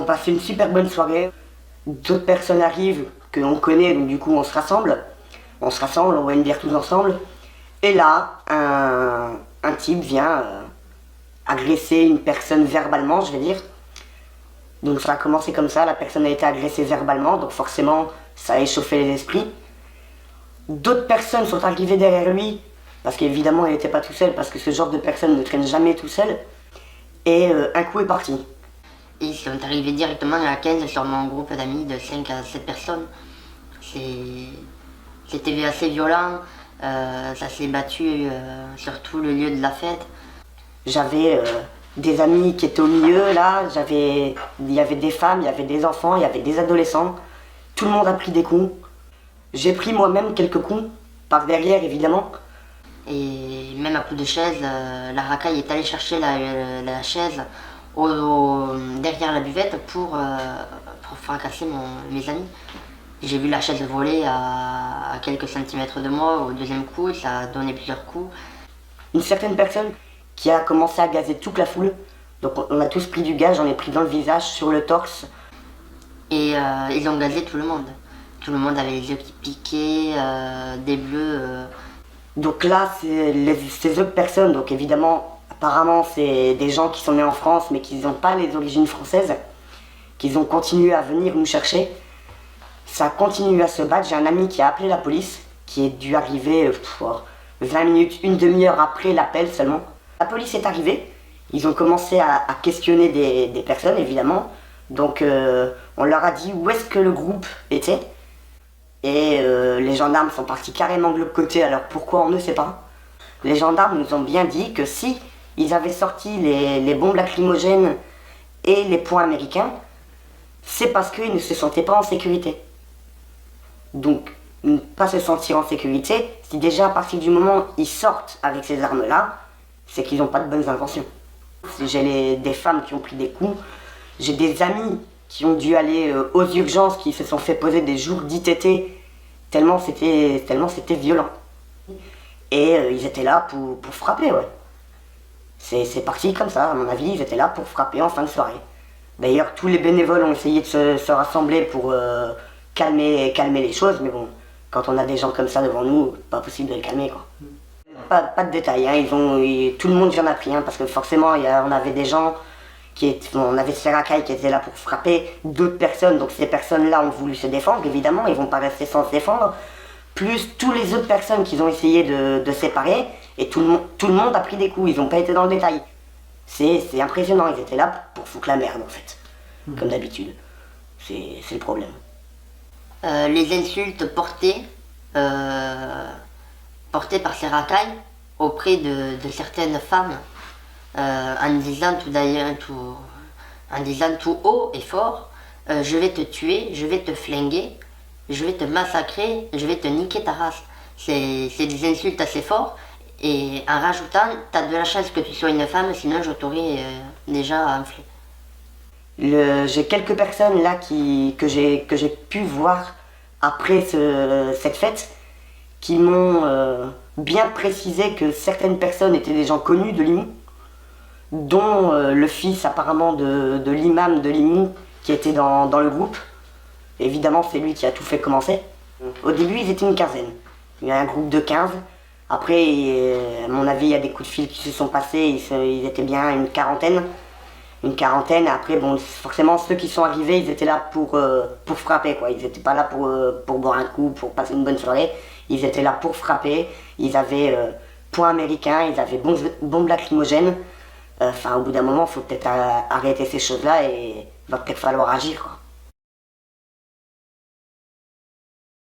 passé une super bonne soirée. D'autres personnes arrivent qu'on connaît, donc du coup on se rassemble. On boit une bière tous ensemble. Et là, un type vient agresser une personne verbalement, je vais dire. Donc ça a commencé comme ça, la personne a été agressée verbalement, donc forcément ça a échauffé les esprits. D'autres personnes sont arrivées derrière lui, parce qu'évidemment il n'était pas tout seul, parce que ce genre de personne ne traîne jamais tout seul. Et un coup est parti. Ils sont arrivés directement à 15 sur mon groupe d'amis de 5 à 7 personnes. C'était assez violent, ça s'est battu sur tout le lieu de la fête. J'avais des amis qui étaient au milieu, là, il y avait des femmes, il y avait des enfants, il y avait des adolescents. Tout le monde a pris des coups. J'ai pris moi-même quelques coups, par derrière évidemment. Et même à coup de chaise, la racaille est allée chercher la chaise derrière la buvette pour fracasser mes amis. J'ai vu la chaise voler à quelques centimètres de moi au deuxième coup, ça a donné plusieurs coups. Une certaine personne qui a commencé à gazer toute la foule. Donc on a tous pris du gaz, j'en ai pris dans le visage, sur le torse. Et ils ont gazé tout le monde. Tout le monde avait les yeux qui piquaient, des bleus. Donc là, ces autres personnes, donc évidemment, apparemment c'est des gens qui sont nés en France mais qui n'ont pas les origines françaises, qu'ils ont continué à venir nous chercher. Ça a continué à se battre. J'ai un ami qui a appelé la police, qui est dû arriver 20 minutes, une demi-heure après l'appel seulement. La police est arrivée, ils ont commencé à questionner des personnes évidemment. Donc on leur a dit où est-ce que le groupe était. Et les gendarmes sont partis carrément de l'autre côté, alors pourquoi on ne sait pas. Les gendarmes nous ont bien dit que si ils avaient sorti les bombes lacrymogènes et les poings américains, c'est parce qu'ils ne se sentaient pas en sécurité. Donc, ne pas se sentir en sécurité, si déjà à partir du moment où ils sortent avec ces armes-là, c'est qu'ils n'ont pas de bonnes intentions. J'ai des femmes qui ont pris des coups, j'ai des amis qui ont dû aller aux urgences, qui se sont fait poser des jours d'ITT, tellement c'était violent. Et ils étaient là pour frapper, ouais. C'est parti comme ça, à mon avis, ils étaient là pour frapper en fin de soirée. D'ailleurs, tous les bénévoles ont essayé de se rassembler pour calmer les choses, mais bon, quand on a des gens comme ça devant nous, pas possible de les calmer, quoi. Pas de détails, hein. Tout le monde y en a pris, hein, parce que forcément, on avait des gens on avait ces racailles qui étaient là pour frapper d'autres personnes, donc ces personnes-là ont voulu se défendre, évidemment, ils vont pas rester sans se défendre, plus tous les autres personnes qui ont essayé de séparer, et tout le monde a pris des coups, ils n'ont pas été dans le détail. C'est impressionnant, ils étaient là pour foutre la merde, en fait, comme d'habitude. C'est le problème. Les insultes portées par ces racailles auprès de certaines femmes, en disant tout haut et fort, je vais te tuer, je vais te flinguer, je vais te massacrer, je vais te niquer ta race. C'est des insultes assez forts, et en rajoutant, t'as de la chance que tu sois une femme, sinon je t'aurais déjà enflé. J'ai quelques personnes là que j'ai pu voir après cette fête, qui m'ont bien précisé que certaines personnes étaient des gens connus de Limoux, dont le fils apparemment de l'imam de Limoux qui était dans le groupe. Évidemment, c'est lui qui a tout fait commencer. Au début, ils étaient une quinzaine. Il y a un groupe de 15. Après, à mon avis, il y a des coups de fil qui se sont passés. Ils étaient bien une quarantaine. Après, bon, forcément, ceux qui sont arrivés, ils étaient là pour frapper, quoi. Ils n'étaient pas là pour boire un coup, pour passer une bonne soirée. Ils étaient là pour frapper. Ils avaient poings américains, ils avaient bombes lacrymogènes. Au bout d'un moment, il faut peut-être arrêter ces choses-là et il va peut-être falloir agir, quoi.